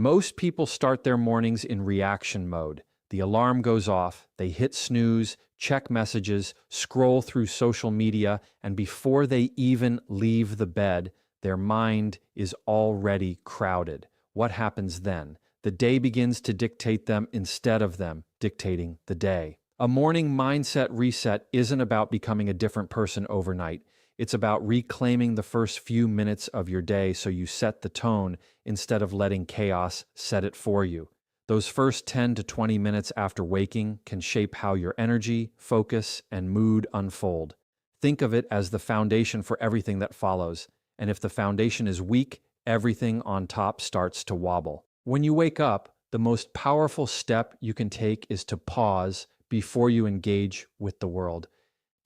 Most people start their mornings in reaction mode. The alarm goes off, they hit snooze, check messages, scroll through social media, and before they even leave the bed, their mind is already crowded. What happens then? The day begins to dictate them instead of them dictating the day. A morning mindset reset isn't about becoming a different person overnight. It's about reclaiming the first few minutes of your day so you set the tone instead of letting chaos set it for you. Those first 10 to 20 minutes after waking can shape how your energy, focus, and mood unfold. Think of it as the foundation for everything that follows. And if the foundation is weak, everything on top starts to wobble. When you wake up, the most powerful step you can take is to pause before you engage with the world.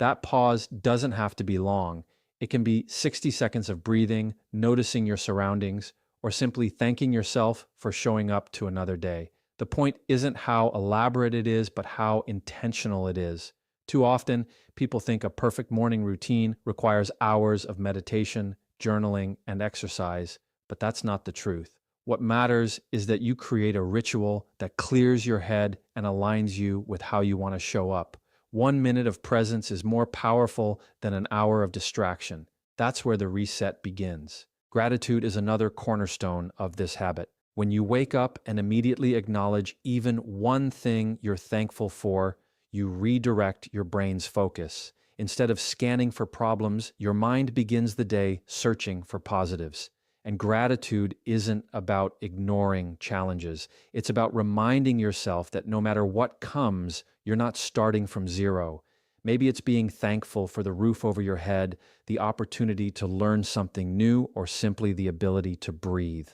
That pause doesn't have to be long. It can be 60 seconds of breathing, noticing your surroundings, or simply thanking yourself for showing up to another day. The point isn't how elaborate it is, but how intentional it is. Too often, people think a perfect morning routine requires hours of meditation, journaling, and exercise, but that's not the truth. What matters is that you create a ritual that clears your head and aligns you with how you want to show up. 1 minute of presence is more powerful than an hour of distraction. That's where the reset begins. Gratitude is another cornerstone of this habit. When you wake up and immediately acknowledge even one thing you're thankful for, you redirect your brain's focus. Instead of scanning for problems, your mind begins the day searching for positives. And gratitude isn't about ignoring challenges. It's about reminding yourself that no matter what comes, you're not starting from zero. Maybe it's being thankful for the roof over your head, the opportunity to learn something new, or simply the ability to breathe.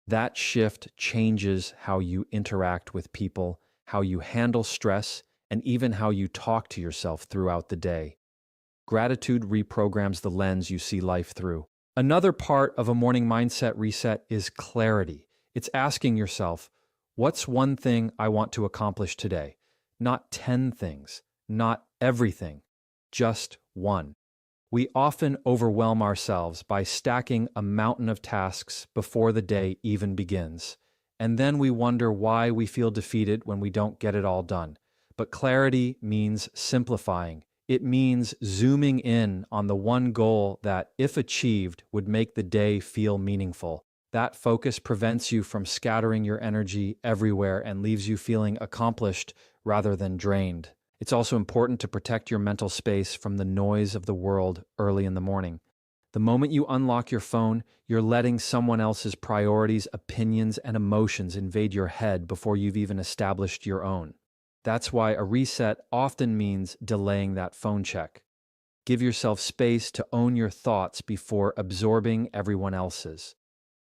That shift changes how you interact with people, how you handle stress, and even how you talk to yourself throughout the day. Gratitude reprograms the lens you see life through. Another part of a morning mindset reset is clarity. It's asking yourself, what's one thing I want to accomplish today? Not 10 things, not everything, just one. We often overwhelm ourselves by stacking a mountain of tasks before the day even begins. And then we wonder why we feel defeated when we don't get it all done. But clarity means simplifying. It means zooming in on the one goal that, if achieved, would make the day feel meaningful. That focus prevents you from scattering your energy everywhere and leaves you feeling accomplished rather than drained. It's also important to protect your mental space from the noise of the world early in the morning. The moment you unlock your phone, you're letting someone else's priorities, opinions, and emotions invade your head before you've even established your own. That's why a reset often means delaying that phone check. Give yourself space to own your thoughts before absorbing everyone else's.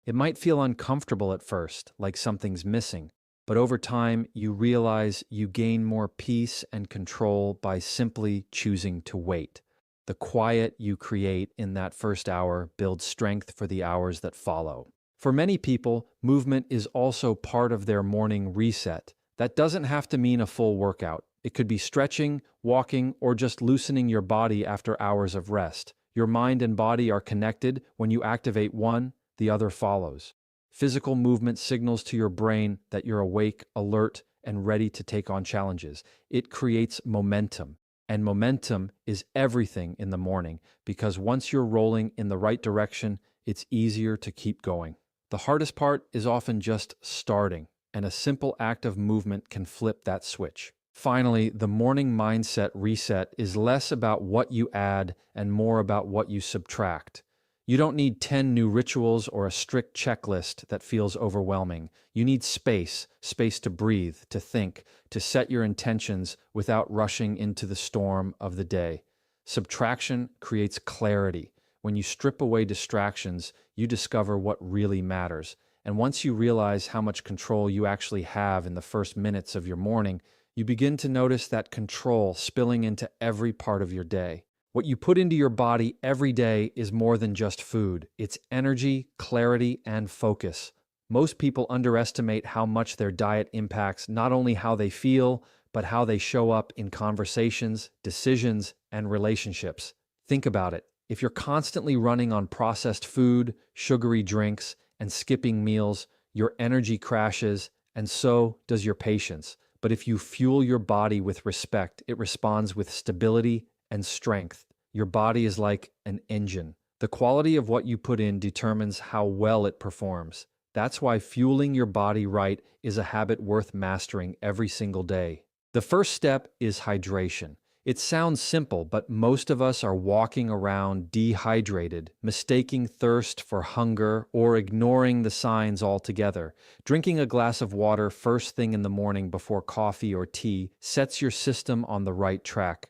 It might feel uncomfortable at first, like something's missing, but over time you realize you gain more peace and control by simply choosing to wait. The quiet you create in that first hour builds strength for the hours that follow. For many people, movement is also part of their morning reset. That doesn't have to mean a full workout. It could be stretching, walking, or just loosening your body after hours of rest. Your mind and body are connected. When you activate one, the other follows. Physical movement signals to your brain that you're awake, alert, and ready to take on challenges. It creates momentum. And momentum is everything in the morning, because once you're rolling in the right direction, it's easier to keep going. The hardest part is often just starting, and a simple act of movement can flip that switch. Finally, the morning mindset reset is less about what you add and more about what you subtract. You don't need 10 new rituals or a strict checklist that feels overwhelming. You need space to breathe, to think, to set your intentions without rushing into the storm of the day. Subtraction creates clarity. When you strip away distractions, you discover what really matters. And once you realize how much control you actually have in the first minutes of your morning, you begin to notice that control spilling into every part of your day. What you put into your body every day is more than just food. It's energy, clarity, and focus. Most people underestimate how much their diet impacts not only how they feel, but how they show up in conversations, decisions, and relationships. Think about it. If you're constantly running on processed food, sugary drinks, and skipping meals, your energy crashes, and so does your patience. But if you fuel your body with respect, it responds with stability and strength. Your body is like an engine. The quality of what you put in determines how well it performs. That's why fueling your body right is a habit worth mastering every single day. The first step is hydration. It sounds simple, but most of us are walking around dehydrated, mistaking thirst for hunger, or ignoring the signs altogether. Drinking a glass of water first thing in the morning before coffee or tea sets your system on the right track.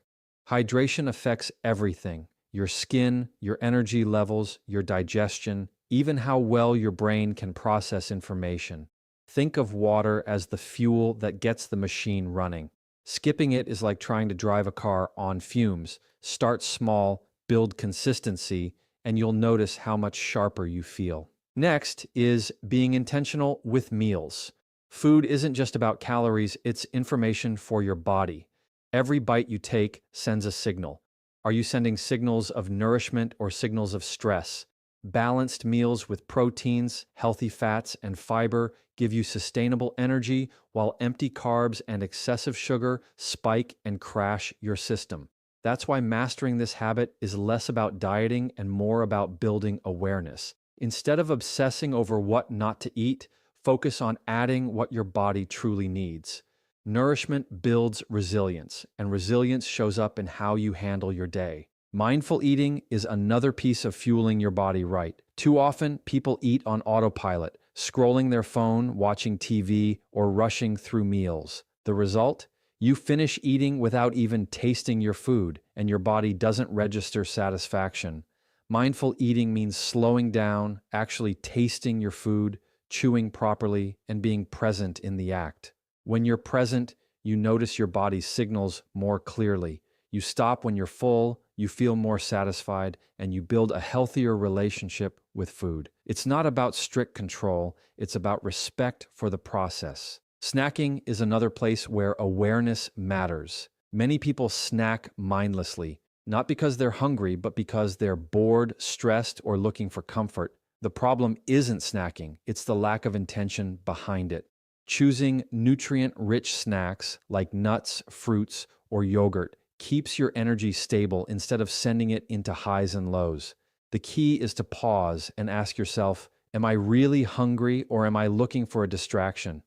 Hydration affects everything: your skin, your energy levels, your digestion, even how well your brain can process information. Think of water as the fuel that gets the machine running. Skipping it is like trying to drive a car on fumes. Start small, build consistency, and you'll notice how much sharper you feel. Next is being intentional with meals. Food isn't just about calories, it's information for your body. Every bite you take sends a signal. Are you sending signals of nourishment or signals of stress? Balanced meals with proteins, healthy fats, and fiber give you sustainable energy, while empty carbs and excessive sugar spike and crash your system. That's why mastering this habit is less about dieting and more about building awareness. Instead of obsessing over what not to eat, focus on adding what your body truly needs. Nourishment builds resilience, and resilience shows up in how you handle your day. Mindful eating is another piece of fueling your body right. Too often, people eat on autopilot, scrolling their phone, watching TV, or rushing through meals. The result? You finish eating without even tasting your food, and your body doesn't register satisfaction. Mindful eating means slowing down, actually tasting your food, chewing properly, and being present in the act. When you're present, you notice your body's signals more clearly. You stop when you're full, you feel more satisfied, and you build a healthier relationship with food. It's not about strict control, it's about respect for the process. Snacking is another place where awareness matters. Many people snack mindlessly, not because they're hungry, but because they're bored, stressed, or looking for comfort. The problem isn't snacking, it's the lack of intention behind it. Choosing nutrient-rich snacks like nuts, fruits, or yogurt keeps your energy stable instead of sending it into highs and lows. The key is to pause and ask yourself, am I really hungry or am I looking for a distraction?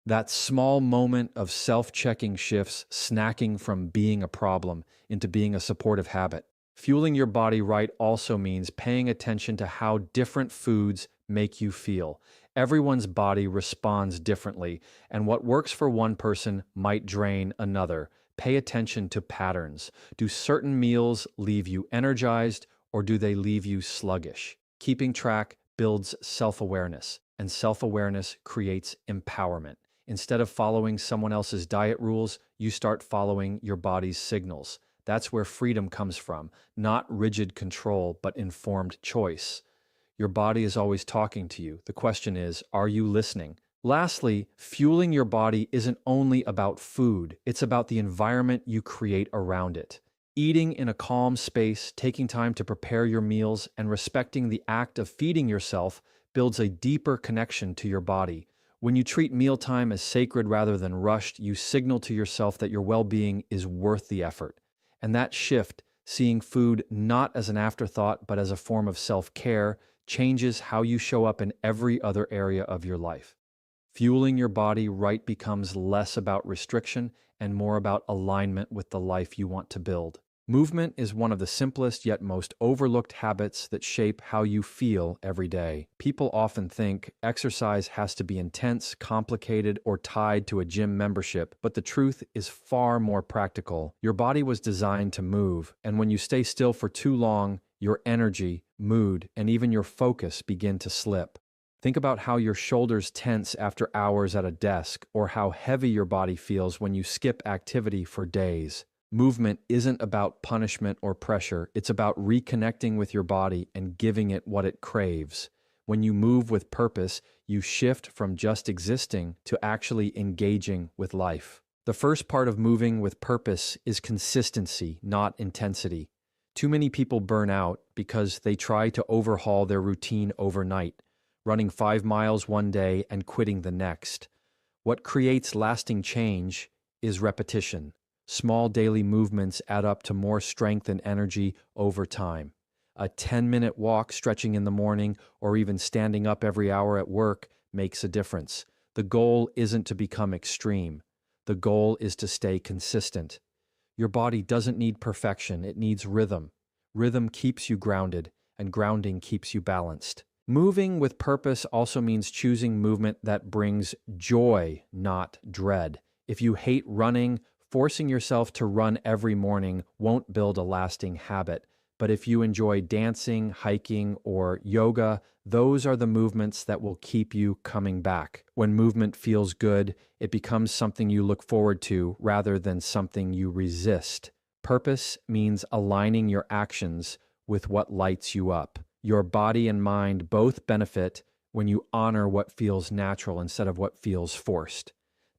That small moment of self-checking shifts snacking from being a problem into being a supportive habit. Fueling your body right also means paying attention to how different foods make you feel. Everyone's body responds differently, and what works for one person might drain another. Pay attention to patterns. Do certain meals leave you energized, or do they leave you sluggish? Keeping track builds self-awareness, and self-awareness creates empowerment. Instead of following someone else's diet rules, you start following your body's signals. That's where freedom comes from, not rigid control, but informed choice. Your body is always talking to you. The question is, are you listening? Lastly, fueling your body isn't only about food, it's about the environment you create around it. Eating in a calm space, taking time to prepare your meals, and respecting the act of feeding yourself builds a deeper connection to your body. When you treat mealtime as sacred rather than rushed, you signal to yourself that your well-being is worth the effort. And that shift, seeing food not as an afterthought but as a form of self-care, changes how you show up in every other area of your life. Fueling your body right becomes less about restriction and more about alignment with the life you want to build. Movement is one of the simplest yet most overlooked habits that shape how you feel every day. People often think exercise has to be intense, complicated, or tied to a gym membership, but the truth is far more practical. Your body was designed to move, and when you stay still for too long, your energy, mood, and even your focus begin to slip. Think about how your shoulders tense after hours at a desk, or how heavy your body feels when you skip activity for days. Movement isn't about punishment or pressure, it's about reconnecting with your body and giving it what it craves. When you move with purpose, you shift from just existing to actually engaging with life. The first part of moving with purpose is consistency, not intensity. Too many people burn out because they try to overhaul their routine overnight. running 5 miles one day and quitting the next. What creates lasting change is repetition. Small daily movements add up to more strength and energy over time. A 10-minute walk stretching in the morning or even standing up every hour at work makes a difference. The goal isn't to become extreme. The goal is to stay consistent. Your body doesn't need perfection, it needs rhythm. Rhythm keeps you grounded, and grounding keeps you balanced. Moving with purpose also means choosing movement that brings joy, not dread. If you hate running, forcing yourself to run every morning won't build a lasting habit. But if you enjoy dancing, hiking, or yoga, those are the movements that will keep you coming back. When movement feels good, it becomes something you look forward to rather than something you resist. Purpose means aligning your actions with what lights you up. Your body and mind both benefit when you honor what feels natural instead of what feels forced.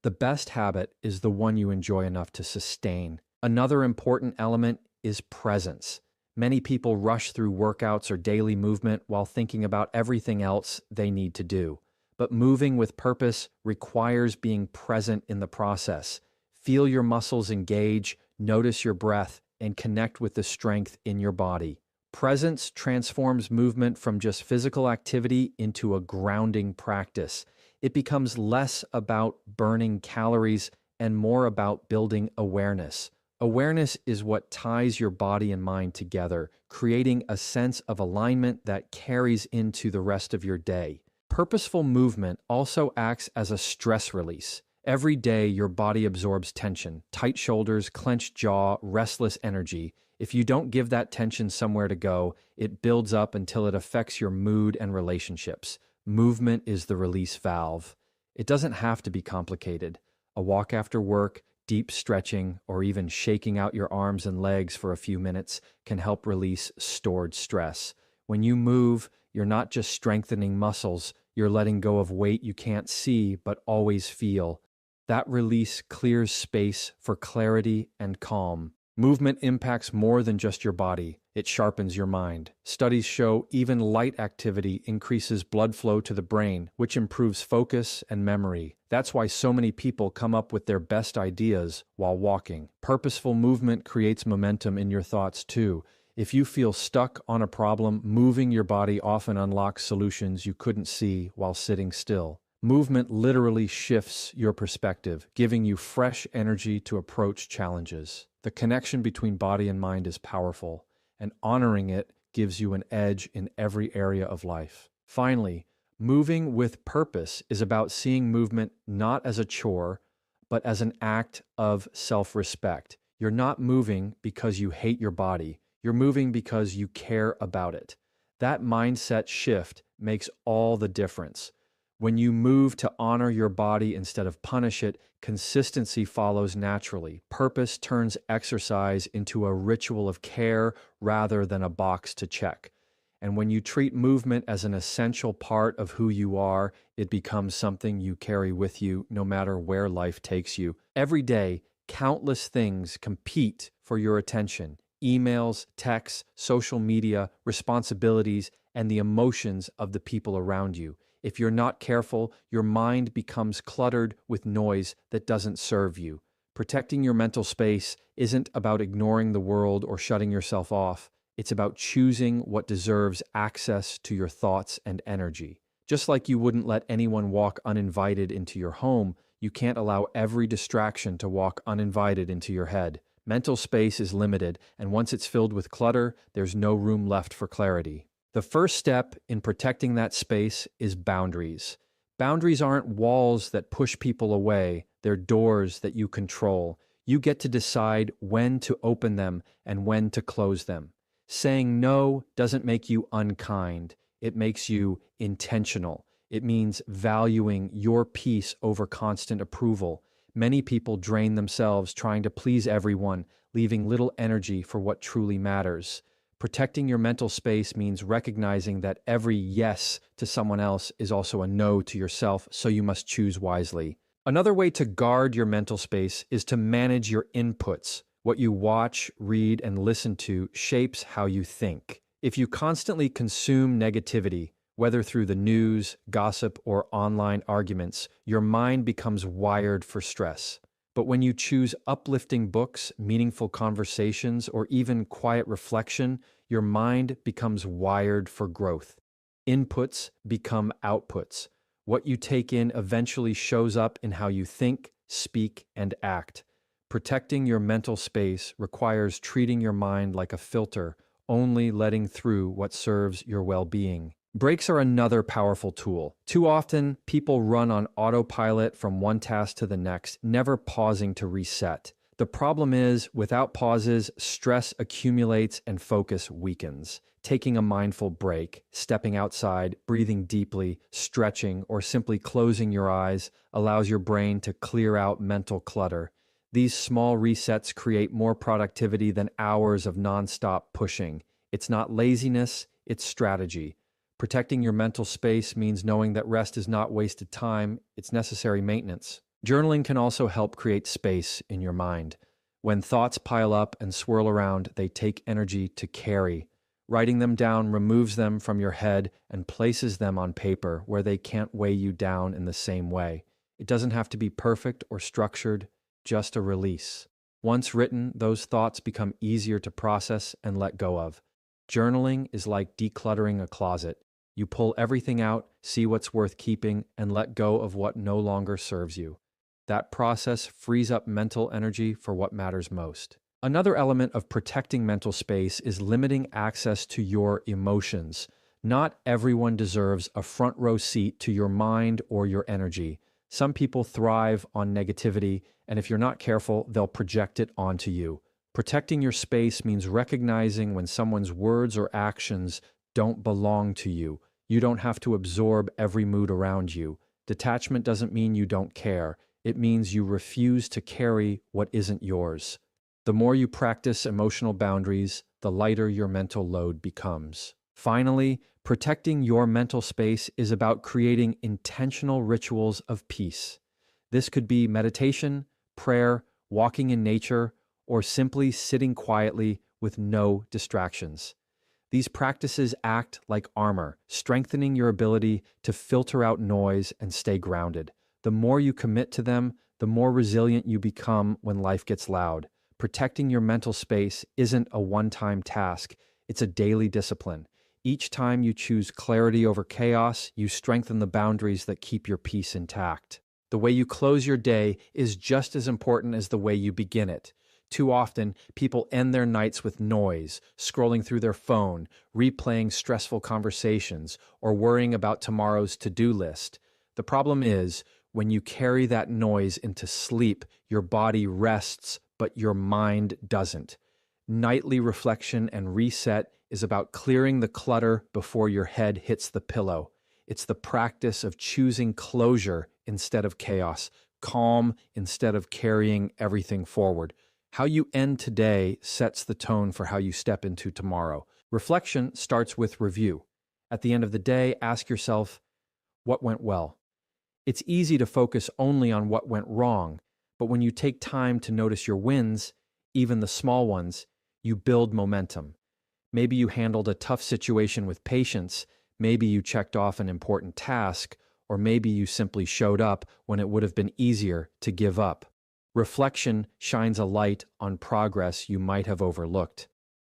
The best habit is the one you enjoy enough to sustain. Another important element is presence. Many people rush through workouts or daily movement while thinking about everything else they need to do. But moving with purpose requires being present in the process. Feel your muscles engage, notice your breath, and connect with the strength in your body. Presence transforms movement from just physical activity into a grounding practice. It becomes less about burning calories and more about building awareness. Awareness is what ties your body and mind together, creating a sense of alignment that carries into the rest of your day. Purposeful movement also acts as a stress release. Every day, your body absorbs tension, tight shoulders, clenched jaw, restless energy. If you don't give that tension somewhere to go, it builds up until it affects your mood and relationships. Movement is the release valve. It doesn't have to be complicated. A walk after work, deep stretching, or even shaking out your arms and legs for a few minutes can help release stored stress. When you move, you're not just strengthening muscles, you're letting go of weight you can't see but always feel. That release clears space for clarity and calm. Movement impacts more than just your body. It sharpens your mind. Studies show even light activity increases blood flow to the brain, which improves focus and memory. That's why so many people come up with their best ideas while walking. Purposeful movement creates momentum in your thoughts too. If you feel stuck on a problem, moving your body often unlocks solutions you couldn't see while sitting still. Movement literally shifts your perspective, giving you fresh energy to approach challenges. The connection between body and mind is powerful, and honoring it gives you an edge in every area of life. Finally, moving with purpose is about seeing movement not as a chore, but as an act of self-respect. You're not moving because you hate your body. You're moving because you care about it. That mindset shift makes all the difference. When you move to honor your body instead of punish it, consistency follows naturally. Purpose turns exercise into a ritual of care rather than a box to check. And when you treat movement as an essential part of who you are, it becomes something you carry with you no matter where life takes you. Every day, countless things compete for your attention. Emails, texts, social media, responsibilities, and the emotions of the people around you. If you're not careful, your mind becomes cluttered with noise that doesn't serve you. Protecting your mental space isn't about ignoring the world or shutting yourself off. It's about choosing what deserves access to your thoughts and energy. Just like you wouldn't let anyone walk uninvited into your home, you can't allow every distraction to walk uninvited into your head. Mental space is limited, and once it's filled with clutter, there's no room left for clarity. The first step in protecting that space is boundaries. Boundaries aren't walls that push people away, they're doors that you control. You get to decide when to open them and when to close them. Saying no doesn't make you unkind, it makes you intentional. It means valuing your peace over constant approval. Many people drain themselves trying to please everyone, leaving little energy for what truly matters. Protecting your mental space means recognizing that every yes to someone else is also a no to yourself, so you must choose wisely. Another way to guard your mental space is to manage your inputs. What you watch, read, and listen to shapes how you think. If you constantly consume negativity, Whether through the news, gossip, or online arguments, your mind becomes wired for stress. But when you choose uplifting books, meaningful conversations, or even quiet reflection, your mind becomes wired for growth. Inputs become outputs. What you take in eventually shows up in how you think, speak, and act. Protecting your mental space requires treating your mind like a filter, only letting through what serves your well-being. Breaks are another powerful tool. Too often, people run on autopilot from one task to the next, never pausing to reset. The problem is, without pauses, stress accumulates and focus weakens. Taking a mindful break, stepping outside, breathing deeply, stretching, or simply closing your eyes allows your brain to clear out mental clutter. These small resets create more productivity than hours of nonstop pushing. It's not laziness, it's strategy. Protecting your mental space means knowing that rest is not wasted time, it's necessary maintenance. Journaling can also help create space in your mind. When thoughts pile up and swirl around, they take energy to carry. Writing them down removes them from your head and places them on paper where they can't weigh you down in the same way. It doesn't have to be perfect or structured, just a release. Once written, those thoughts become easier to process and let go of. Journaling is like decluttering a closet. You pull everything out, see what's worth keeping, and let go of what no longer serves you. That process frees up mental energy for what matters most. Another element of protecting mental space is limiting access to your emotions. Not everyone deserves a front row seat to your mind or your energy. Some people thrive on negativity, and if you're not careful, they'll project it onto you. Protecting your space means recognizing when someone's words or actions don't belong to you. You don't have to absorb every mood around you. Detachment doesn't mean you don't care. It means you refuse to carry what isn't yours. The more you practice emotional boundaries, the lighter your mental load becomes. Finally, protecting your mental space is about creating intentional rituals of peace. This could be meditation, prayer, walking in nature, or simply sitting quietly with no distractions. These practices act like armor, strengthening your ability to filter out noise and stay grounded. The more you commit to them, the more resilient you become when life gets loud. Protecting your mental space isn't a one-time task, it's a daily discipline. Each time you choose clarity over chaos, you strengthen the boundaries that keep your peace intact. The way you close your day is just as important as the way you begin it. Too often, people end their nights with noise, scrolling through their phone, replaying stressful conversations, or worrying about tomorrow's to-do list. The problem is, when you carry that noise into sleep, your body rests, but your mind doesn't. Nightly reflection and reset is about clearing the clutter before your head hits the pillow. It's the practice of choosing closure instead of chaos, calm instead of carrying everything forward. How you end today sets the tone for how you step into tomorrow. Reflection starts with review. At the end of the day, ask yourself, what went well? It's easy to focus only on what went wrong, but when you take time to notice your wins, even the small ones, you build momentum. Maybe you handled a tough situation with patience, maybe you checked off an important task, or maybe you simply showed up when it would have been easier to give up. Reflection shines a light on progress you might have overlooked.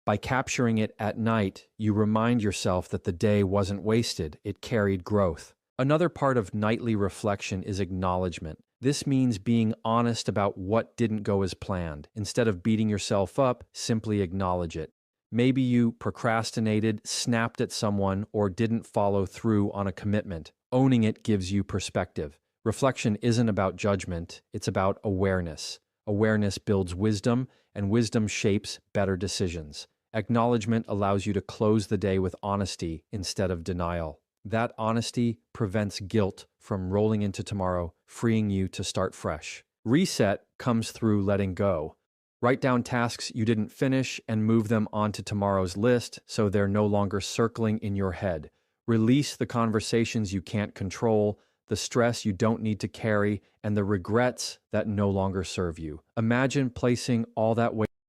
By capturing it at night, you remind yourself that the day wasn't wasted, it carried growth. Another part of nightly reflection is acknowledgement. This means being honest about what didn't go as planned. Instead of beating yourself up, simply acknowledge it. Maybe you procrastinated, snapped at someone, or didn't follow through on a commitment. Owning it gives you perspective. Reflection isn't about judgment, it's about awareness. Awareness builds wisdom, and wisdom shapes better decisions. Acknowledgement allows you to close the day with honesty instead of denial. That honesty prevents guilt from rolling into tomorrow, freeing you to start fresh. Reset comes through letting go. Write down tasks you didn't finish and move them onto tomorrow's list so they're no longer circling in your head. Release the conversations you can't control, the stress you don't need to carry, and the regrets that no longer serve you. Imagine placing all that weight